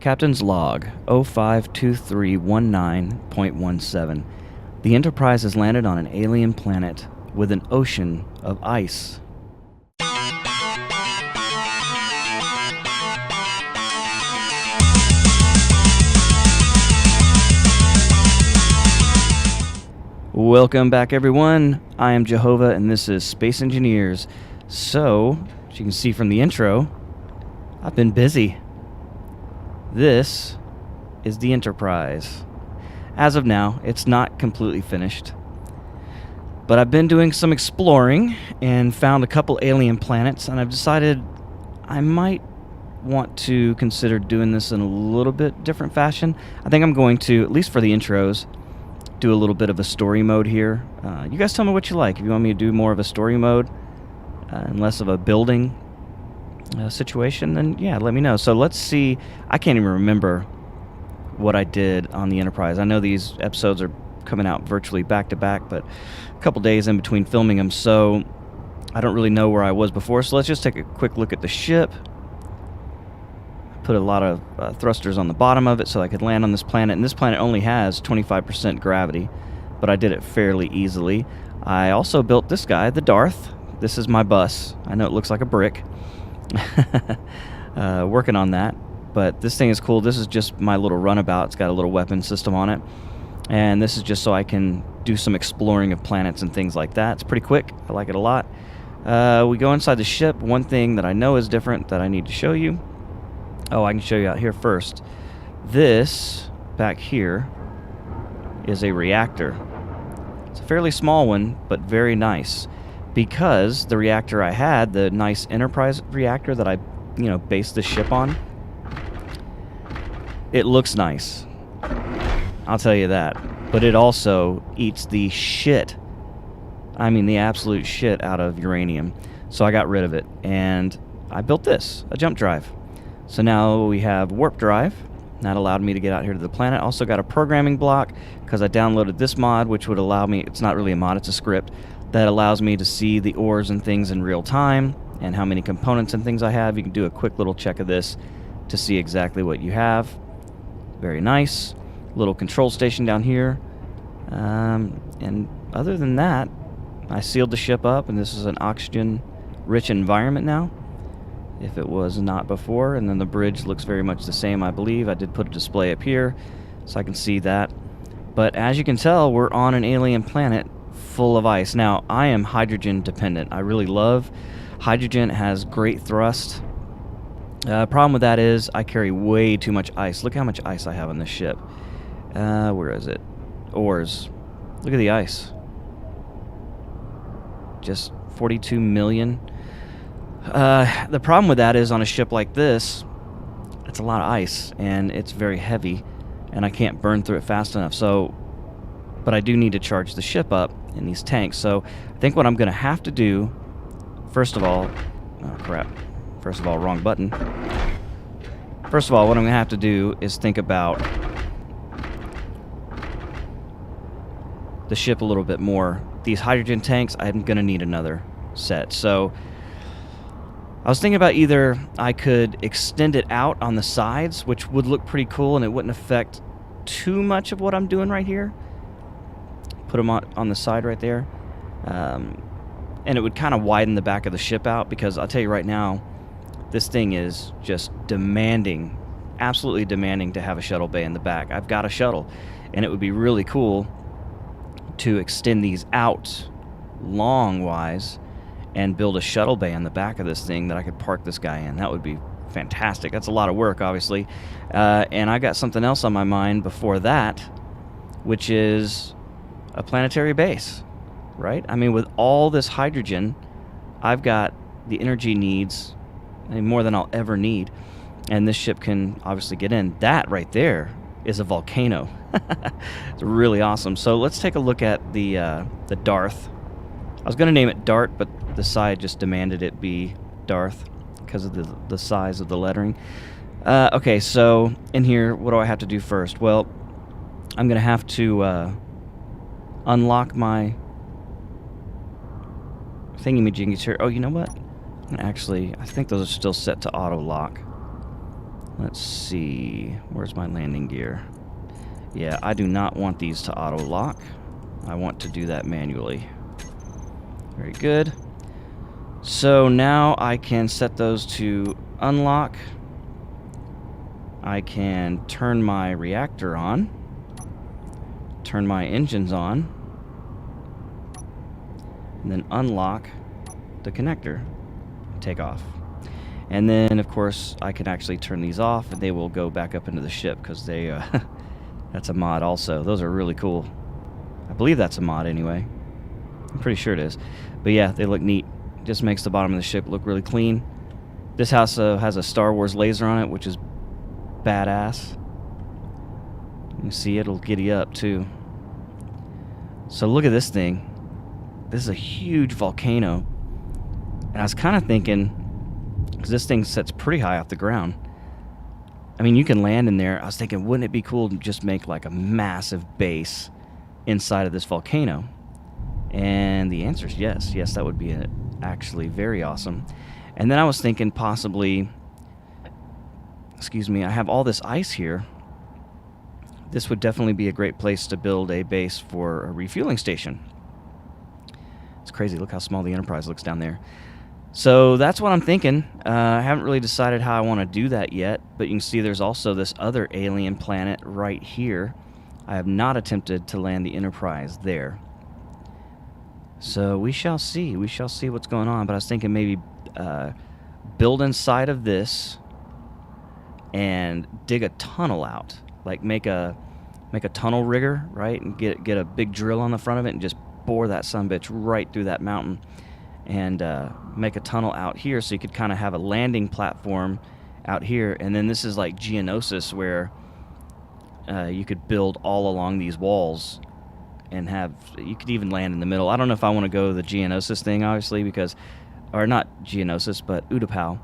Captain's Log 052319.17. The Enterprise has landed on an alien planet with an ocean of ice. Welcome back, everyone. I am JoeHova, and this is Space Engineers. So, as you can see from the intro, I've been busy. This is the Enterprise. As of now, it's not completely finished, but I've been doing some exploring and found a couple alien planets, and I've decided I might want to consider doing this in a little bit different fashion. I think I'm going to, at least for the intros, do a little bit of a story mode here. You guys tell me what you like. If you want me to do more of a story mode and less of a building situation, then yeah, let me know. So let's see. I can't even remember what I did on the Enterprise. I know these episodes are coming out virtually back to back, but a couple days in between filming them, so I don't really know where I was before. So let's just take a quick look at the ship. Put a lot of thrusters on the bottom of it so I could land on this planet, and this planet only has 25% gravity, but I did it fairly easily. I also built this guy, the Darth. This is my bus. I know it looks like a brick. Working on that, but this thing is cool. This is just my little runabout. It's got a little weapon system on it, and this is just so I can do some exploring of planets and things like that. It's pretty quick. I like it a lot. We go inside the ship. One thing that I know is different that I need to show you. Oh, I can show you out here first. This back here is a reactor. It's a fairly small one, but very nice, because the reactor I had, the nice Enterprise reactor that I, based the ship on, it looks nice. I'll tell you that. But it also eats the shit, I mean the absolute shit out of uranium. So I got rid of it, and I built this, a jump drive. So now we have warp drive. That allowed me to get out here to the planet. Also got a programming block because I downloaded this mod, which would allow me, it's not really a mod, it's a script, that allows me to see the ores and things in real time and how many components and things I have. You can do a quick little check of this to see exactly what you have. Very nice. Little control station down here. And other than that, I sealed the ship up, and this is an oxygen-rich environment now, if it was not before. And then the bridge looks very much the same, I believe. I did put a display up here so I can see that. But as you can tell, we're on an alien planet full of ice. Now, I am hydrogen dependent. I really love hydrogen. It has great thrust. Problem with that is I carry way too much ice. Look how much ice I have on this ship. Where is it? Ores. Look at the ice. Just 42 million. The problem with that is on a ship like this, it's a lot of ice, and it's very heavy, and I can't burn through it fast enough. So, but I do need to charge the ship up in these tanks. So I think what I'm going to have to do, first of all, oh crap, first of all, wrong button. First of all, what I'm going to have to do is think about the ship a little bit more. These hydrogen tanks, I'm going to need another set. So I was thinking about either I could extend it out on the sides, which would look pretty cool, and it wouldn't affect too much of what I'm doing right here. Put them on the side right there. And it would kind of widen the back of the ship out, because I'll tell you right now, this thing is just demanding, absolutely demanding to have a shuttle bay in the back. I've got a shuttle, and it would be really cool to extend these out long-wise and build a shuttle bay on the back of this thing that I could park this guy in. That would be fantastic. That's a lot of work, obviously. And I got something else on my mind before that, which is a planetary base, right? I mean, with all this hydrogen, I've got the energy needs, I mean, more than I'll ever need. And this ship can obviously get in. That right there is a volcano. It's really awesome. So let's take a look at the Darth. I was going to name it Dart, but the side just demanded it be Darth because of the size of the lettering. Okay, so in here, what do I have to do first? Well, I'm going to have to unlock my thingy-majiggies here. Oh, you know what? Actually, I think those are still set to auto-lock. Let's see. Where's my landing gear? Yeah, I do not want these to auto-lock. I want to do that manually. Very good. So now I can set those to unlock. I can turn my reactor on. Turn my engines on. And then unlock the connector. Take off. And then, of course, I can actually turn these off, and they will go back up into the ship, because they, that's a mod also. Those are really cool. I believe that's a mod anyway. I'm pretty sure it is. But yeah, they look neat. Just makes the bottom of the ship look really clean. This house has a Star Wars laser on it, which is badass. You see, it'll giddy up too. So look at this thing. This is a huge volcano. And I was kind of thinking, because this thing sits pretty high off the ground. I mean, you can land in there. I was thinking, wouldn't it be cool to just make like a massive base inside of this volcano? And the answer is yes. Yes, that would be actually very awesome. And then I was thinking possibly, excuse me, I have all this ice here. This would definitely be a great place to build a base for a refueling station. It's crazy. Look how small the Enterprise looks down there. So that's what I'm thinking. I haven't really decided how I want to do that yet, but you can see there's also this other alien planet right here. I have not attempted to land the Enterprise there. So we shall see. We shall see what's going on. But I was thinking maybe build inside of this and dig a tunnel out. Like make a tunnel rigger, right? And get a big drill on the front of it and just bore that sumbitch right through that mountain. And make a tunnel out here, so you could kind of have a landing platform out here. And then this is like Geonosis, where you could build all along these walls and you could even land in the middle. I don't know if I want to go the Geonosis thing, obviously, because, or not Geonosis, but Utapau.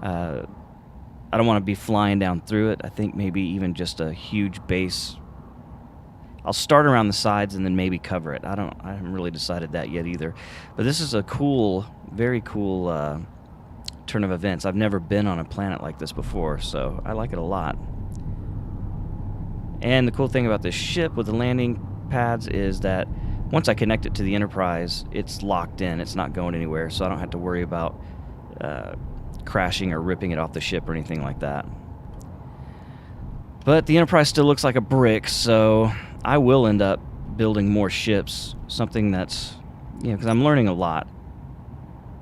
I don't want to be flying down through it. I think maybe even just a huge base. I'll start around the sides and then maybe cover it. I haven't really decided that yet either. But this is a cool, very cool turn of events. I've never been on a planet like this before, so I like it a lot. And the cool thing about this ship with the landing pads is that once I connect it to the Enterprise, it's locked in. It's not going anywhere, so I don't have to worry about crashing or ripping it off the ship or anything like that. But the Enterprise still looks like a brick, so I will end up building more ships, something that's, because I'm learning a lot.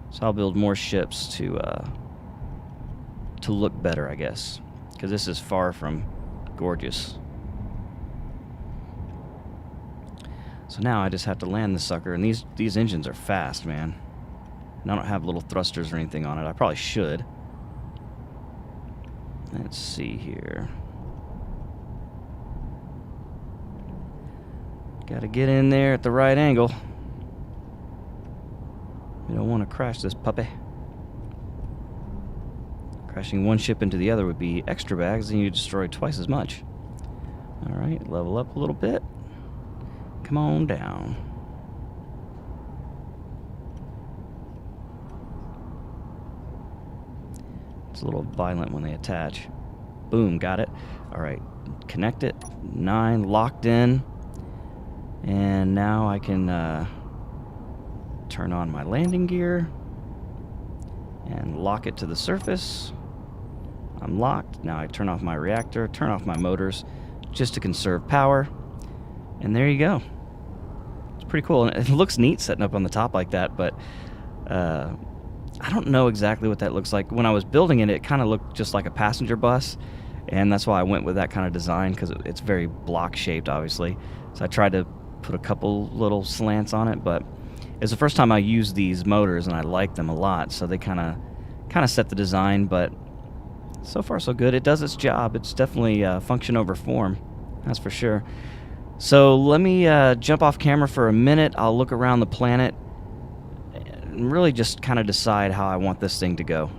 So I'll build more ships to look better, I guess, because this is far from gorgeous. So now I just have to land the sucker, and these engines are fast, man. And I don't have little thrusters or anything on it. I probably should. Let's see here. Gotta get in there at the right angle. We don't want to crash this puppy. Crashing one ship into the other would be extra bags, and you destroy twice as much. Alright, level up a little bit. Come on down. It's a little violent when they attach. Boom, got it. Alright, connect it. 9, locked in. And now I can turn on my landing gear and lock it to the surface. I'm locked. Now I turn off my reactor, turn off my motors just to conserve power. And there you go. It's pretty cool. And it looks neat setting up on the top like that, but I don't know exactly what that looks like. When I was building it, it kind of looked just like a passenger bus, and that's why I went with that kind of design, because it's very block-shaped, obviously. So I tried to put a couple little slants on it, but it's the first time I used these motors, and I like them a lot, so they kind of set the design, but so far so good. It does its job. It's definitely function over form, that's for sure. So let me jump off camera for a minute. I'll look around the planet and really just kind of decide how I want this thing to go.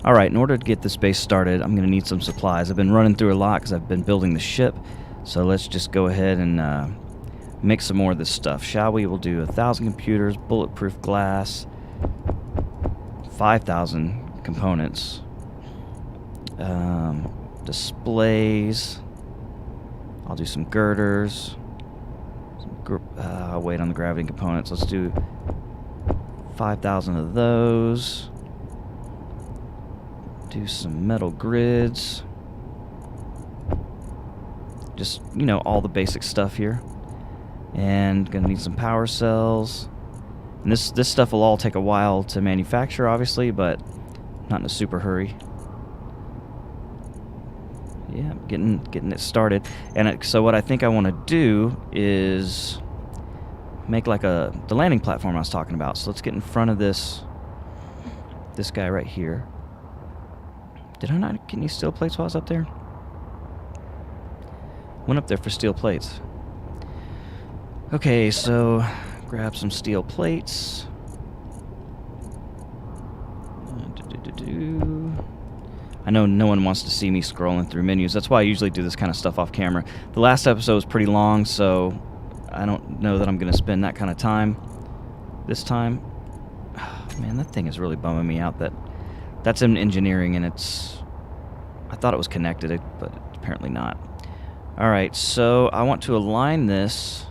Alright, in order to get this base started, I'm going to need some supplies. I've been running through a lot because I've been building the ship, so let's just go ahead and make some more of this stuff, shall we? We'll do 1,000 computers, bulletproof glass, 5,000 components. displays. I'll do some girders. I'll wait on the gravity components. Let's do 5,000 of those. Do some metal grids. Just, you know, all the basic stuff here. And gonna need some power cells. And this stuff will all take a while to manufacture, obviously, but not in a super hurry. Yeah, getting it started. And so what I think I want to do is make like the landing platform I was talking about. So let's get in front of this guy right here. Did I not get any steel plates while I was up there? Went up there for steel plates. Okay, so grab some steel plates. I know no one wants to see me scrolling through menus. That's why I usually do this kind of stuff off camera. The last episode was pretty long, so I don't know that I'm going to spend that kind of time this time. Oh, man, that thing is really bumming me out. That's in engineering, and I thought it was connected, but apparently not. Alright, so I want to align this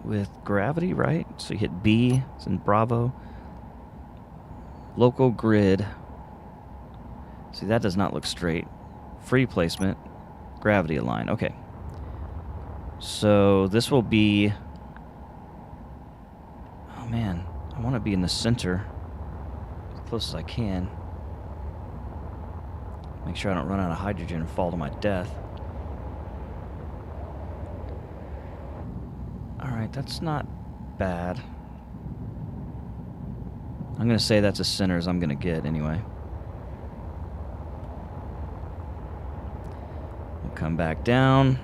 with gravity, right? So you hit B, it's in Bravo. Local grid. See, that does not look straight. Free placement. Gravity align. Okay. So this will be... Oh, man. I want to be in the center. As close as I can. Make sure I don't run out of hydrogen and fall to my death. Alright, that's not bad. I'm going to say that's as center as I'm going to get anyway. We'll come back down.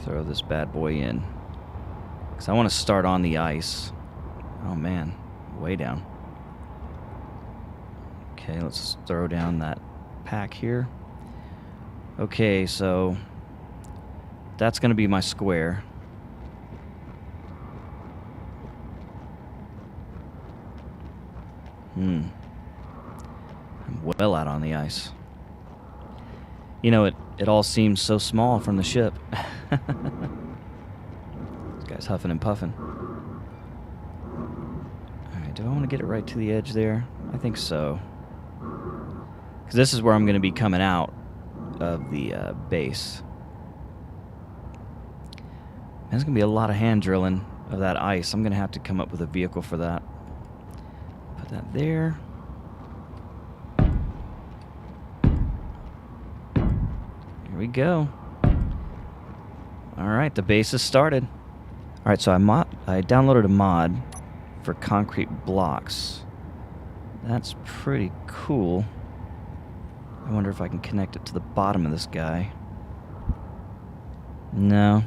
Throw this bad boy in. Because I want to start on the ice. Oh man, way down. Okay, let's throw down that pack here. Okay, so that's going to be my square. I'm well out on the ice. You know, it all seems so small from the ship. This guy's huffing and puffing. Alright, do I want to get it right to the edge there? I think so. Because this is where I'm going to be coming out of the base. There's going to be a lot of hand drilling of that ice. I'm going to have to come up with a vehicle for that. Put that there. Here we go. Alright, the base is started. Alright, so I downloaded a mod for concrete blocks. That's pretty cool. I wonder if I can connect it to the bottom of this guy. No.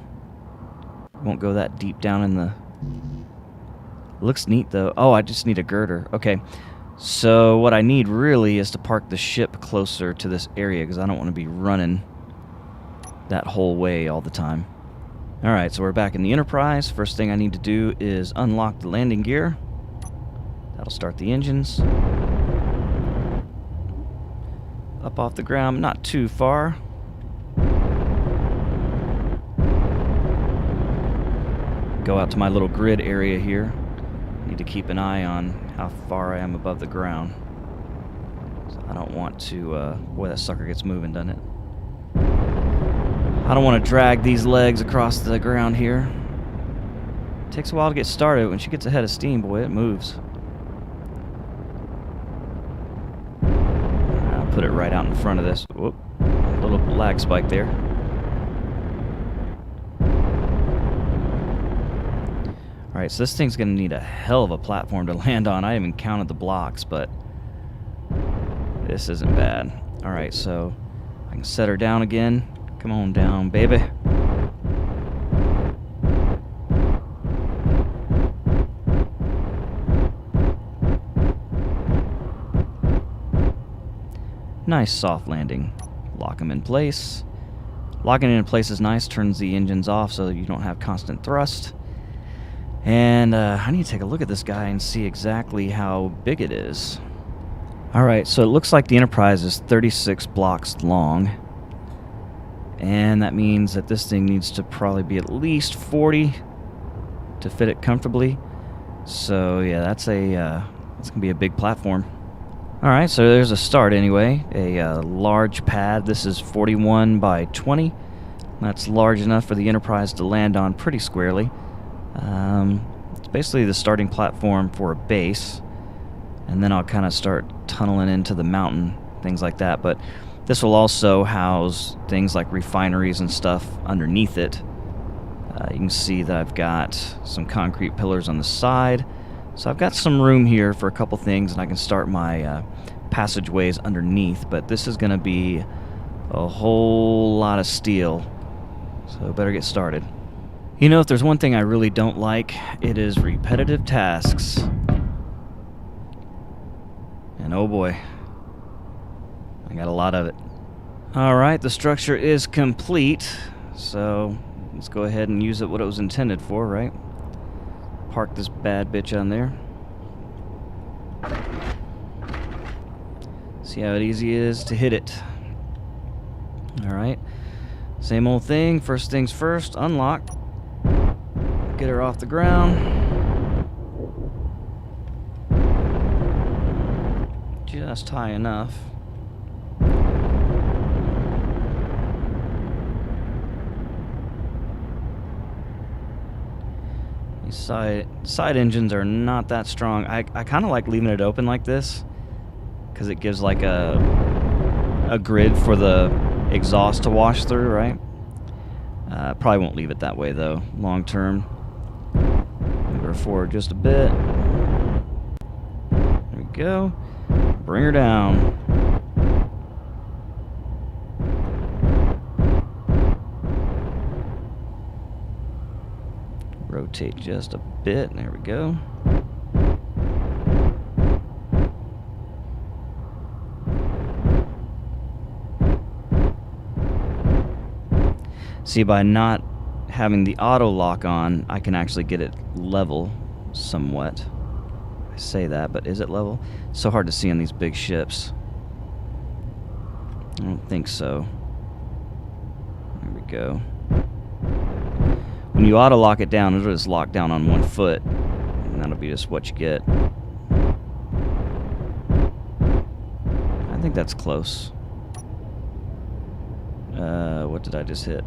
Won't go that deep down in the... Looks neat, though. Oh, I just need a girder. Okay. So what I need really is to park the ship closer to this area, because I don't want to be running that whole way all the time. Alright, so we're back in the Enterprise. First thing I need to do is unlock the landing gear. That'll start the engines. Up off the ground, not too far. Go out to my little grid area here. Need to keep an eye on how far I am above the ground. So I don't want to... boy, that sucker gets moving, doesn't it? I don't want to drag these legs across the ground here. It takes a while to get started. When she gets ahead of steam, boy, it moves. I'll put it right out in front of this. Whoop. A little lag spike there. Alright, so this thing's going to need a hell of a platform to land on. I haven't even counted the blocks, but this isn't bad. Alright, so I can set her down again. Come on down, baby. Nice soft landing. Lock them in place. Locking it in place is nice. Turns the engines off so you don't have constant thrust. And I need to take a look at this guy and see exactly how big it is. Alright, so it looks like the Enterprise is 36 blocks long. And that means that this thing needs to probably be at least 40 to fit it comfortably. So yeah, that's going to be a big platform. Alright, so there's a start anyway. A large pad. This is 41 by 20. That's large enough for the Enterprise to land on pretty squarely. It's basically the starting platform for a base. And then I'll kind of start tunneling into the mountain, things like that. But this will also house things like refineries and stuff underneath it. You can see that I've got some concrete pillars on the side. So I've got some room here for a couple things, and I can start my passageways underneath. But this is going to be a whole lot of steel. So I better get started. You know, if there's one thing I really don't like, it is repetitive tasks. And oh boy, I got a lot of it. Alright, the structure is complete, so let's go ahead and use it what it was intended for, right? Park this bad bitch on there. See how easy it is to hit it. Alright, same old thing, first things first, unlock. Get her off the ground. Just high enough. These side engines are not that strong. I kind of like leaving it open like this because it gives like a grid for the exhaust to wash through, right? Probably won't leave it that way though, long term. Move her forward just a bit. There we go. Bring her down. Rotate just a bit. There we go. See, by not having the auto lock on, I can actually get it level somewhat. I say that, but is it level? It's so hard to see on these big ships. I don't think so. There we go. When you auto lock it down, it'll just lock down on one foot, and that'll be just what you get. I think that's close. What did I just hit?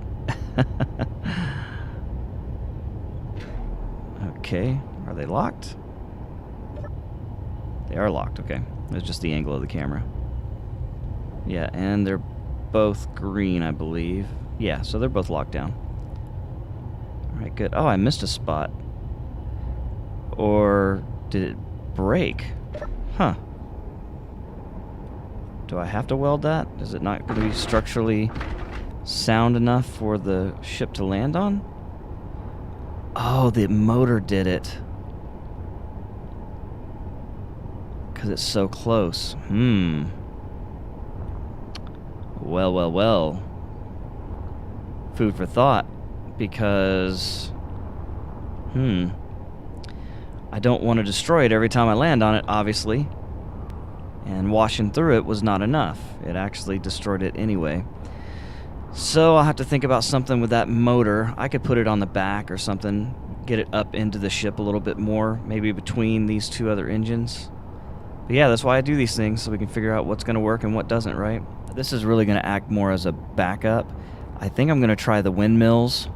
Okay, are they locked? They are locked, okay. It's just the angle of the camera. Yeah, and they're both green, I believe. Yeah, so they're both locked down. Alright, good. Oh, I missed a spot. Or did it break? Huh. Do I have to weld that? Is it not going to be structurally sound enough for the ship to land on? Oh, the motor did it. Because it's so close. Well, well, well. Food for thought. Because... I don't want to destroy it every time I land on it, obviously. And washing through it was not enough. It actually destroyed it anyway. So I'll have to think about something with that motor. I could put it on the back or something. Get it up into the ship a little bit more. Maybe between these two other engines. But yeah, that's why I do these things, so we can figure out what's going to work and what doesn't, right? This is really going to act more as a backup. I think I'm going to try the windmills.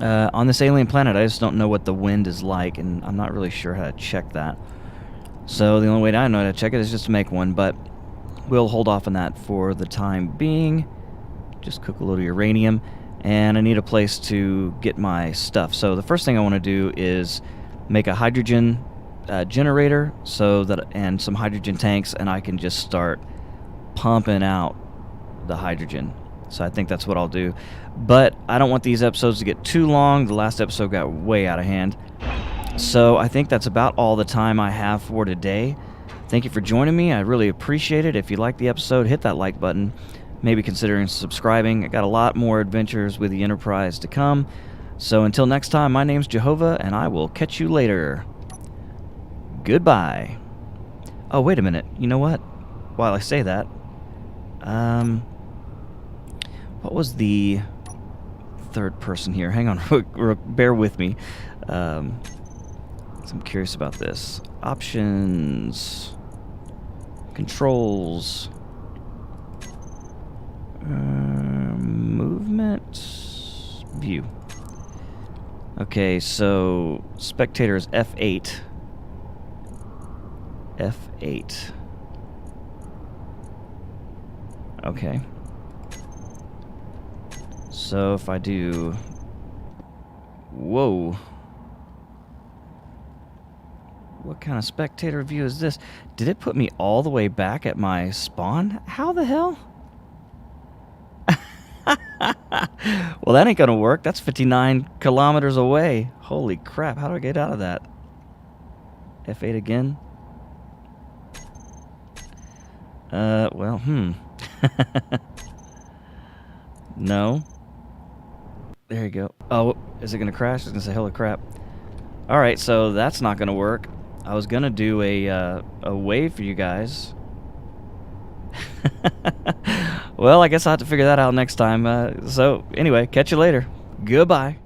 On this alien planet, I just don't know what the wind is like, and I'm not really sure how to check that. So the only way I know how to check it is just to make one, but we'll hold off on that for the time being. Just cook a little uranium, and I need a place to get my stuff. So the first thing I want to do is make a hydrogen generator, and some hydrogen tanks, and I can just start pumping out the hydrogen. So I think that's what I'll do. But I don't want these episodes to get too long. The last episode got way out of hand. So I think that's about all the time I have for today. Thank you for joining me. I really appreciate it. If you liked the episode, hit that like button. Maybe considering subscribing. I got a lot more adventures with the Enterprise to come. So until next time, my name's JoeHova, and I will catch you later. Goodbye. Oh, wait a minute. You know what? While I say that, what was the third person here? Hang on, bear with me. I'm curious about this. Options, controls, movement, view. Okay, so spectator is F8. F8. Okay. So if I do... Whoa. What kind of spectator view is this? Did it put me all the way back at my spawn? How the hell? Well, that ain't gonna work. That's 59 kilometers away. Holy crap, how do I get out of that? F8 again? Well, No. There you go. Oh, is it gonna crash? I was gonna say, holy crap. Alright, so that's not gonna work. I was gonna do a wave for you guys. Well, I guess I'll have to figure that out next time. So, anyway, catch you later. Goodbye.